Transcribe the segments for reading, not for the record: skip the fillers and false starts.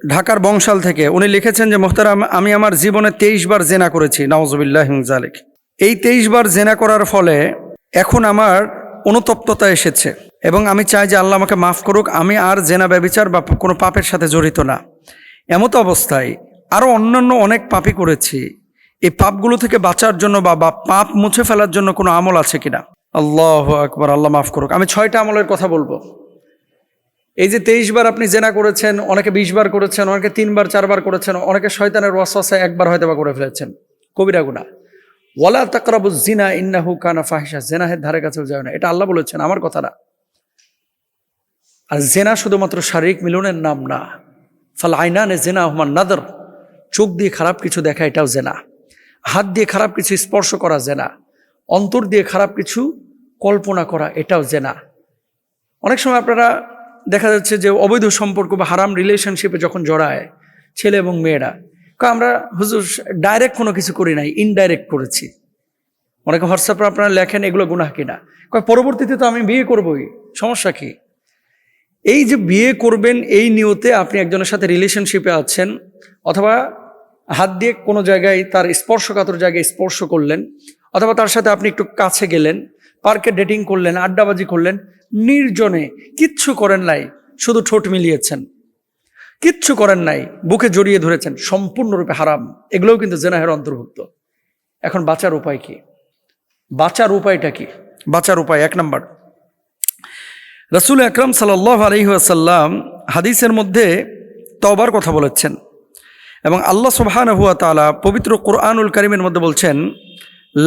ঢাকার বংশাল থেকে উনি লিখেছেন যে মোহতারাম, আমি আমার জীবনে 23 বার জেনা করেছি, নাউজুবিল্লাহি মিন যালিক। এই 23 বার জেনা করার ফলে এখন আমার অনুতপ্ততা এসেছে এবং আমি চাই যে আল্লাহ আমাকে মাফ করুক, আমি আর জেনা ব্যভিচার বা কোনো পাপের সাথে জড়িত না। এমত অবস্থায় আরও অন্যান্য অনেক পাপই করেছি। এই পাপগুলো থেকে বাঁচার জন্য বা পাপ মুছে ফেলার জন্য কোনো আমল আছে কিনা? আল্লাহু আকবার, আল্লাহ মাফ করুক। আমি 6টা আমলের কথা বলবো। এই যে 23 বার আপনি জেনা করেছেন, অনেকে 20 বার করেছেন, অনেকে 3 বার 4 বার করেছেন, অনেকে শয়তানের ওয়াসওয়াসায় একবার হয়তো বা করে ফেলেছেন, কবিরা গুনাহ। ওয়ালা তাকরাবুজ জিনা ইন্নাহু কানা ফাহিশা, জেনাহের ধারে কাছেও যায় না, এটা আল্লাহ বলেছেন, আমার কথা না। আর জেনা শুধুমাত্র শারীরিক মিলনের নাম না। ফাল আইনানে জেনা হুমান নাদর, চোখ দিয়ে খারাপ কিছু দেখা এটাও জেনা, হাত দিয়ে খারাপ কিছু স্পর্শ করা জেনা, অন্তর দিয়ে খারাপ কিছু কল্পনা করা এটাও জেনা। অনেক সময় আপনারা দেখা যাচ্ছে যে অবৈধ সম্পর্ক বা হারাম রিলেশনশিপে যখন জড়ায় ছেলে এবং মেয়েরা, আমরা হুজুর ডাইরেক্ট কোনো কিছু করি নাই, ইনডাইরেক্ট করেছি। অনেকে হোয়াটসঅ্যাপে আপনারা লেখেন এগুলো গুনাহ কিনা, পরবর্তীতে তো আমি বিয়ে করবই, সমস্যা কি? এই যে বিয়ে করবেন এই নিয়তে আপনি একজনের সাথে রিলেশনশিপে আছেন, অথবা হাত দিয়ে কোনো জায়গায় তার স্পর্শকাতর জায়গায় স্পর্শ করলেন, অথবা তার সাথে আপনি একটু কাছে গেলেন, পার্কে ডেটিং করলেন, আড্ডাবাজি করলেন, নির্জনে কিচ্ছু করেন নাই, শুধু ঠোঁট মিলিয়েছেন, কিচ্ছু করেন নাই, বুকে জড়িয়ে ধরেছেন, সম্পূর্ণরূপে হারাম। এগুলোও কিন্তু জেনাহের অন্তর্ভুক্ত। এখন বাঁচার উপায় কি? বাঁচার উপায়টা কি? বাঁচার উপায় 1 নম্বর, রাসূল আকরাম সাল্লাল্লাহু আলাইহি ওয়াসাল্লাম হাদিসের মধ্যে তওবার কথা বলেছেন এবং আল্লাহ সুবহানাহু ওয়া তাআলা পবিত্র কোরআনুল কারীমের মধ্যে বলছেন,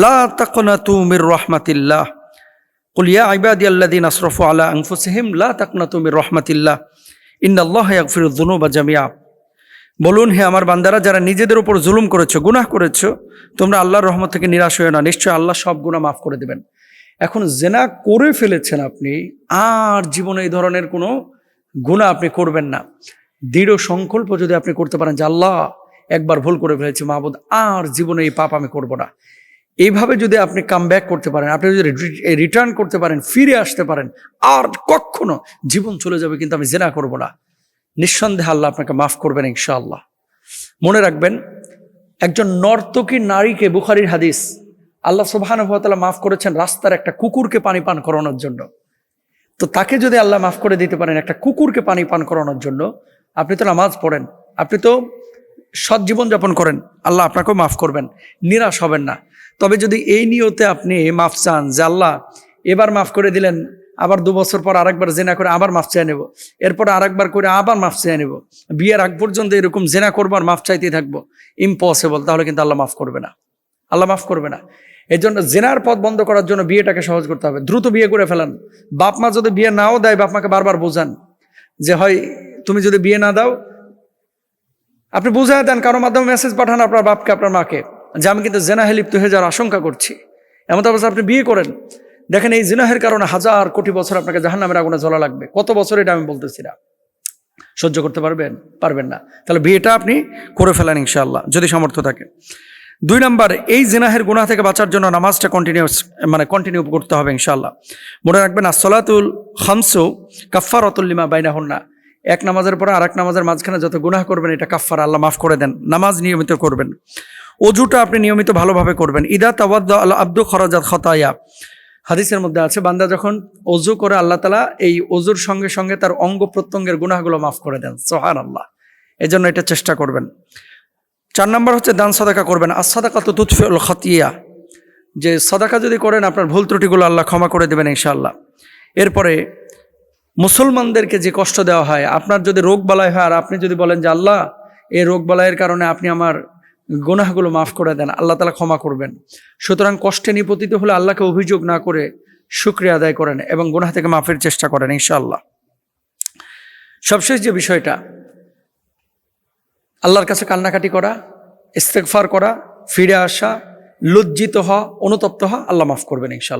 লা তাকনাতু মির রাহমাতিল্লাহ কুল ইয়া ইবাদিয়াল্লাযিনা আসরাফু আলা আনফুসিহিম লা তাকনাতু মির রাহমাতিল্লাহ ইন্নাল্লাহা ইয়াগফিরুয যুনুবা জামিআ। বলুন, হে আমার বান্দারা, যারা নিজেদের উপর জুলুম করেছো, গুনাহ করেছো, তোমরা আল্লাহর রহমত থেকে নিরাশ হয়ো না, নিশ্চয় আল্লাহ সব গুনাহ মাফ করে দেবেন। এখন জেনা করে ফেলেছেন আপনি, আর জীবনে এই ধরনের কোনো গুনাহ আপনি করবেন না। দৃঢ় সংকল্প যদি আপনি করতে পারেন যে আল্লাহ একবার ভুল করে ফেলেছি মাহবুদ, আর জীবনে এই পাপ আমি করব না, এইভাবে যদি আপনি কাম ব্যাক করতে পারেন, আপনি যদি রিটার্ন করতে পারেন, ফিরে আসতে পারেন, আর কখনো জীবন চলে যাবে কিন্তু আমি জেনা করব না, নিঃসন্দেহে আল্লাহ আপনাকে মাফ করবেন ইনশাআল্লাহ। মনে রাখবেন, একজন নর্তকী নারীকে, বুখারীর হাদিস, আল্লাহ সুবহানাহু ওয়া তাআলা মাফ করেছেন রাস্তার একটা কুকুরকে পানি পান করানোর জন্য। তো তাকে যদি আল্লাহ মাফ করে দিতে পারেন একটা কুকুরকে পানি পান করানোর জন্য, আপনি তো নামাজ পড়েন, আপনি তো সৎ জীবনযাপন করেন, আল্লাহ আপনাকেও মাফ করবেন, নিরাশ হবেন না। তবে যদি এই নিয়তে আপনি মাফ চান যে আল্লাহ এবার মাফ করে দিলেন, আবার 2 বছর পর আরেকবার জেনা করে আবার মাফ চেয়ে নেব, এরপর আরেকবার করে আবার মাফ চেয়ে নেব, বিয়ের আগ পর্যন্ত এরকম জেনা করবো আর মাফ চাইতেই থাকবো, ইম্পসিবল। তাহলে কিন্তু আল্লাহ মাফ করবে না, আল্লাহ মাফ করবে না। এই জন্য জেনার পথ বন্ধ করার জন্য বিয়েটাকে সহজ করতে হবে, দ্রুত বিয়ে করে ফেলান। বাপ মা যদি বিয়ে নাও দেয়, বাপ মাকে বারবার বোঝান যে হয় তুমি যদি বিয়ে না দাও, আপনি বুঝায় দেন, কারোর মাধ্যমে মেসেজ পাঠান আপনার বাপকে, আপনার মাকে, যে আমি কিন্তু জেনাহে লিপ্ত হয়ে যাওয়ার আশঙ্কা করছি। এমন অবস্থা আপনি বিয়ে করেন, দেখেন এই জিনাহের কারণে 1000 কোটি বছর আপনাকে জাহান্নামের আগুনে জ্বলা লাগবে। কত বছর এটা আমি বলতেছি না, সহ্য করতে পারবেন? পারবেন না। তাহলে বিয়েটা আপনি করে ফেলেন ইনশাআল্লাহ, যদি সামর্থ্য থাকে। 2 নম্বর, এই জিনাহের গুনাহ থেকে বাঁচার জন্য নামাজটা কন্টিনিউ করতে হবে ইনশাআল্লাহ। মনে রাখবেন, আসসালাতুল খামসু কাফফারাতুল লিমা বাইনাহুন্না, এক নামাজের পর আরেক নামাজের মাঝখানে যত গুনাহ করবেন এটা কাফফারা, আল্লাহ মাফ করে দেন। নামাজ নিয়মিত করবেন, অজুটা আপনি নিয়মিত ভালোভাবে করবেন। ইদা তাওয়াদ্দা আল আব্দু খরাজাত খতায়া, হাদিসের মধ্যে আছে, বান্দা যখন অজু করে আল্লাহ তাআলা এই অজুর সঙ্গে সঙ্গে তার অঙ্গ প্রত্যঙ্গের গুনাহগুলো মাফ করে দেন। সুবহানাল্লাহ। এই জন্য এটা চেষ্টা করবেন। 4 নম্বর হচ্ছে দান সাদাকা করবেন। as-সাদাকাতু তুতফিউল খাতিয়া, যে সাদাকা যদি করেন আপনার ভুল ত্রুটিগুলো আল্লাহ ক্ষমা করে দেবেন ইনশাআল্লাহ। এরপরে মুসলমানদেরকে যে কষ্ট দেওয়া হয়, আপনার যদি রোগ বালাই হয় আর আপনি যদি বলেন যে আল্লাহ এই রোগ বালাইয়ের কারণে আপনি আমার গুনাহগুলো মাফ করে দেন, আল্লাহ তাআলা ক্ষমা করবেন। সুতরাং কষ্টে নিপতিত হলে আল্লাহকে অভিযোগ না করে শুকরিয়া আদায় করেন এবং গুনাহ থেকে মাফের চেষ্টা করেন ইনশাআল্লাহ। সবশেষ যে বিষয়টা, আল্লাহর কাছে কান্নাকাটি করা, ইস্তেগফার করা, ফিরে আসা, লজ্জিত হওয়া, অনুতপ্ত হওয়া, আল্লাহ মাফ করবেন ইনশাআল্লাহ।